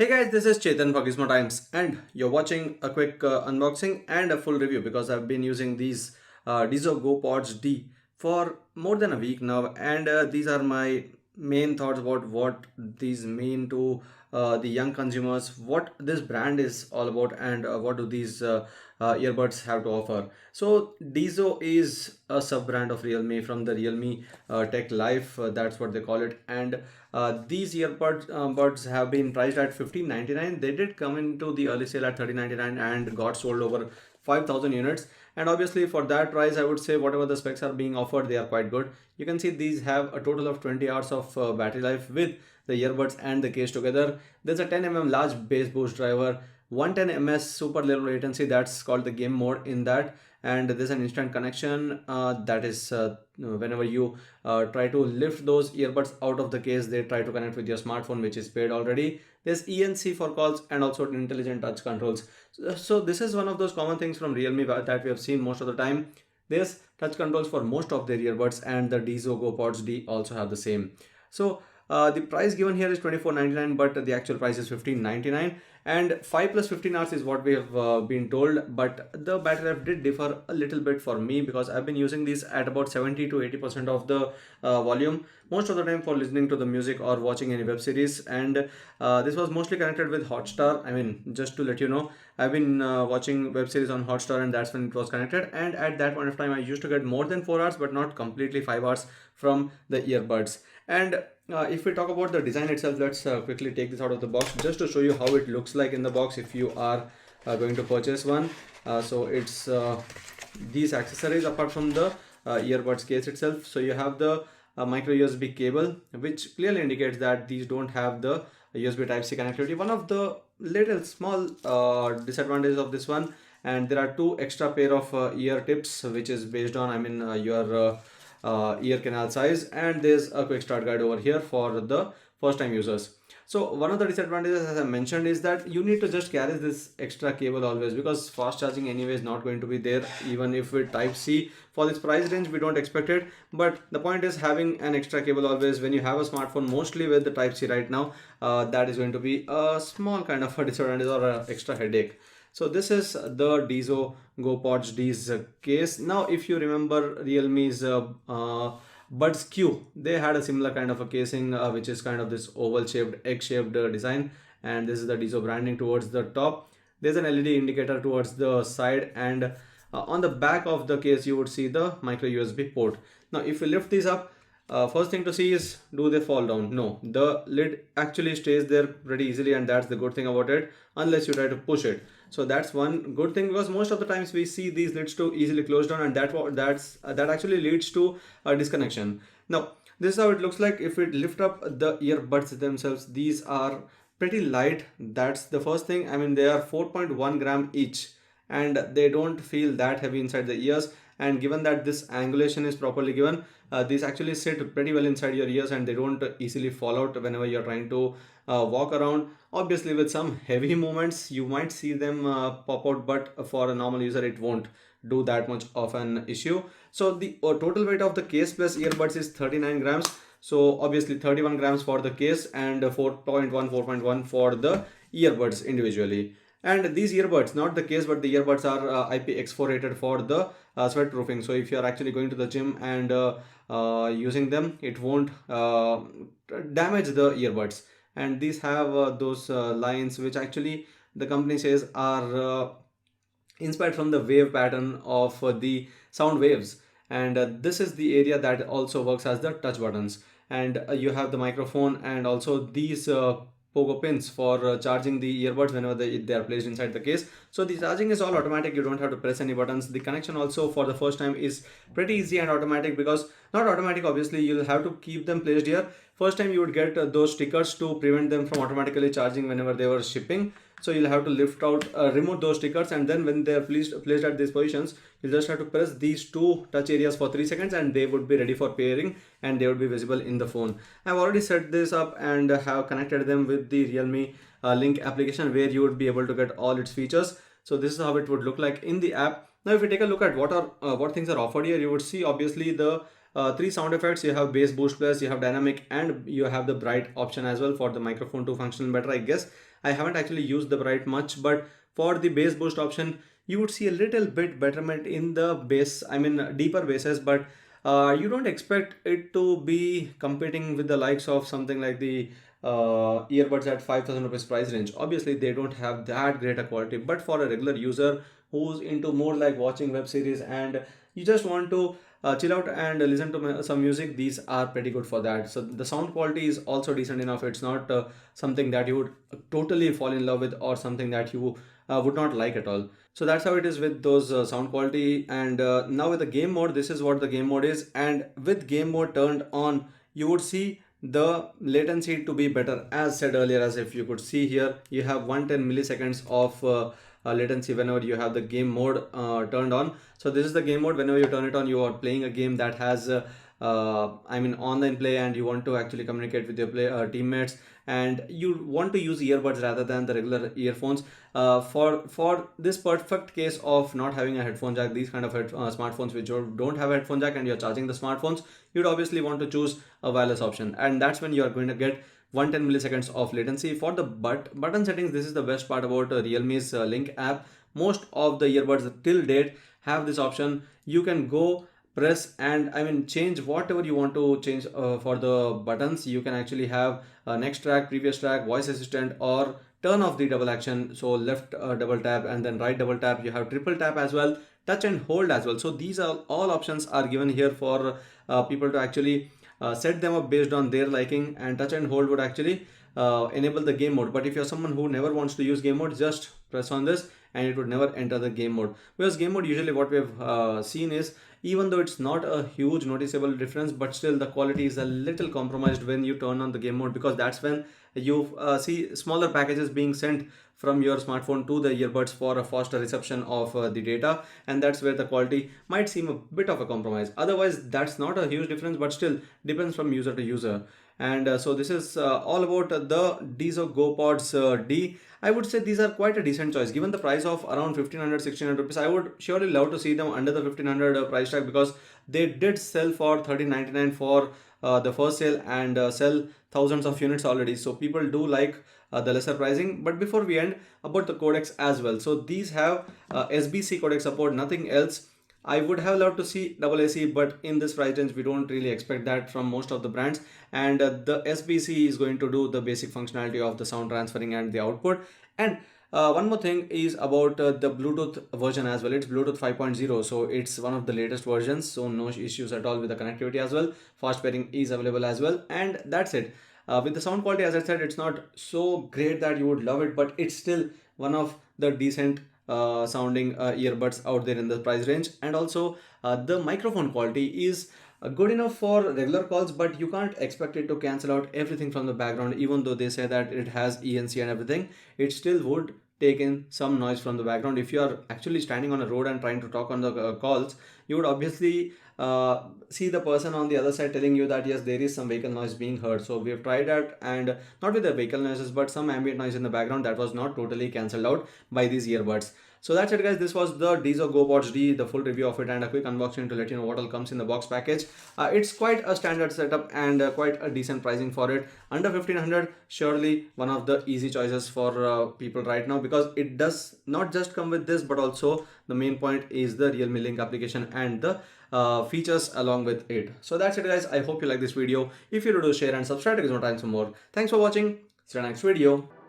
Hey guys, this is Chetan for Gizmo Times, and you're watching a quick unboxing and a full review because I've been using these Dizo GoPods D for more than a week now, and these are my main thoughts about what these mean to the young consumers, what this brand is all about, and what do these earbuds have to offer. So Dizo is a sub brand of Realme from the Realme Tech Life, that's what they call it, and these earbuds buds have been priced at 1599. They did come into the early sale at 1399 and got sold over 5000 units. And obviously for that price, I would say whatever the specs are being offered, they are quite good. You can see these have a total of 20 hours of battery life with the earbuds and the case together. There's a 10 large bass boost driver, 110 ms super low latency, that's called the game mode in that, and there's an instant connection that is whenever you try to lift those earbuds out of the case, they try to connect with your smartphone, which is paired already. There's ENC for calls and also intelligent touch controls. So this is one of those common things from Realme that we have seen most of the time. There's touch controls for most of their earbuds, and the Dizo GoPods D also have the same. So the price given here is 2499, but the actual price is 1599, and 5 plus 15 hours is what we have been told. But the battery life did differ a little bit for me because I've been using these at about 70 to 80% of the volume most of the time for listening to the music or watching any web series. And this was mostly connected with Hotstar. I mean, just to let you know, I've been watching web series on Hotstar, and that's when it was connected. And at that point of time, I used to get more than 4 hours, but not completely 5 hours from the earbuds. And if we talk about the design itself, let's quickly take this out of the box just to show you how it looks like in the box if you are going to purchase one. So it's these accessories apart from the earbuds case itself. So you have the micro USB cable, which clearly indicates that these don't have the USB Type-C connectivity. One of the little small disadvantages of this one, and there are two extra pair of ear tips, which is based on, I mean, your ear canal size, and there's a quick start guide over here for the first time users. So one of the disadvantages, as I mentioned, is that you need to just carry this extra cable always, because fast charging anyway is not going to be there. Even if with type C, for this price range we don't expect it, but the point is having an extra cable always when you have a smartphone mostly with the type C right now, that is going to be a small kind of a disadvantage or an extra headache. So this is the Dizo GoPods D's case. Now if you remember Realme's Buds Q, they had a similar kind of a casing, which is kind of this oval shaped, egg shaped design, and this is the Dizo branding towards the top. There's an LED indicator towards the side, and on the back of the case you would see the micro USB port. Now if you lift these up, first thing to see is, do they fall down? No, the lid actually stays there pretty easily, and that's the good thing about it, unless you try to push it. So that's one good thing, because most of the times we see these lids to easily close down, and that actually leads to a disconnection. Now this is how it looks like if we lift up the earbuds themselves. These are pretty light, that's the first thing. I mean, they are 4.1 gram each, and they don't feel that heavy inside the ears. And given that this angulation is properly given, these actually sit pretty well inside your ears, and they don't easily fall out whenever you're trying to walk around. Obviously with some heavy movements you might see them pop out, but for a normal user it won't do that much of an issue. So the total weight of the case plus earbuds is 39 grams. So obviously 31 grams for the case, and 4.1 for the earbuds individually. And these earbuds, not the case but the earbuds, are IPX4 rated for the sweat proofing. So if you are actually going to the gym and using them, it won't damage the earbuds. And these have those lines which actually the company says are inspired from the wave pattern of the sound waves. And this is the area that also works as the touch buttons. And you have the microphone, and also these pogo pins for charging the earbuds whenever they are placed inside the case. So the charging is all automatic, you don't have to press any buttons. The connection also for the first time is pretty easy and automatic, because not automatic obviously, you'll have to keep them placed here. First time you would get those stickers to prevent them from automatically charging whenever they were shipping. So you'll have to lift out, remove those stickers, and then when they are placed at these positions, you'll just have to press these two touch areas for 3 seconds, and they would be ready for pairing, and they would be visible in the phone. I've already set this up and have connected them with the Realme Link application, where you would be able to get all its features. So this is how it would look like in the app. Now if you take a look at what things are offered here, you would see obviously the three sound effects. You have bass, boost plus, you have dynamic, and you have the bright option as well for the microphone to function better, I guess. I haven't actually used the bright much, but for the bass boost option, you would see a little bit betterment in the bass, I mean deeper basses, but you don't expect it to be competing with the likes of something like the earbuds at 5000 rupees price range. Obviously they don't have that great a quality, but for a regular user who's into more like watching web series and you just want to chill out and listen to some music, these are pretty good for that. So the sound quality is also decent enough. It's not something that you would totally fall in love with or something that you would not like at all. So that's how it is with those sound quality. And now with the game mode, this is what the game mode is. And with game mode turned on, you would see the latency to be better. As said earlier, as if you could see here, you have 110 milliseconds of latency whenever you have the game mode turned on. So this is the game mode. Whenever you turn it on, you are playing a game that has I mean online play, and you want to actually communicate with your teammates, and you want to use earbuds rather than the regular earphones. For this perfect case of not having a headphone jack, these kind of smartphones which don't have a headphone jack and you're charging the smartphones, you'd obviously want to choose a wireless option, and that's when you are going to get 110 milliseconds of latency. For the button settings, this is the best part about Realme's Link app. Most of the earbuds till date have this option. You can go press and I mean change whatever you want to change for the buttons. You can actually have next track, previous track, voice assistant, or turn off the double action. So left double tap and then right double tap. You have triple tap as well, touch and hold as well. So these are all options are given here for people to actually set them up based on their liking, and touch and hold would actually enable the game mode. But if you're someone who never wants to use game mode, just press on this and it would never enter the game mode, because game mode usually what we have seen is, even though it's not a huge noticeable difference, but still the quality is a little compromised when you turn on the game mode, because that's when you see smaller packages being sent from your smartphone to the earbuds for a faster reception of the data, and that's where the quality might seem a bit of a compromise. Otherwise that's not a huge difference, but still depends from user to user. And so this is all about the Dizo GoPods D. I would say these are quite a decent choice given the price of around 1500 1600 rupees. I would surely love to see them under the 1500 price tag, because they did sell for 1399 for the first sale, and sell thousands of units already. So people do like the lesser pricing. But before we end, about the codecs as well. So these have SBC codec support, nothing else. I would have loved to see AAC, but in this price range, we don't really expect that from most of the brands. And the SBC is going to do the basic functionality of the sound transferring and the output. And one more thing is about the Bluetooth version as well. It's Bluetooth 5.0, so it's one of the latest versions. So no issues at all with the connectivity as well. Fast pairing is available as well, and that's it. With the sound quality, as I said, it's not so great that you would love it, but it's still one of the decent sounding earbuds out there in the price range. And also the microphone quality is good enough for regular calls, but you can't expect it to cancel out everything from the background. Even though they say that it has ENC and everything, it still would take in some noise from the background. If you are actually standing on a road and trying to talk on the calls, you would obviously see the person on the other side telling you that yes, there is some vehicle noise being heard. So we have tried that, and not with the vehicle noises, but some ambient noise in the background, that was not totally cancelled out by these earbuds. So that's it guys, this was the Dizo GoPods D, the full review of it, and a quick unboxing to let you know what all comes in the box package. It's quite a standard setup and quite a decent pricing for it. Under 1500, surely one of the easy choices for people right now, because it does not just come with this, but also the main point is the Realme Link application and the features along with it. So that's it guys, I hope you like this video. If you do, share and subscribe to Gizmo Times for more. Thanks for watching, see you in the next video.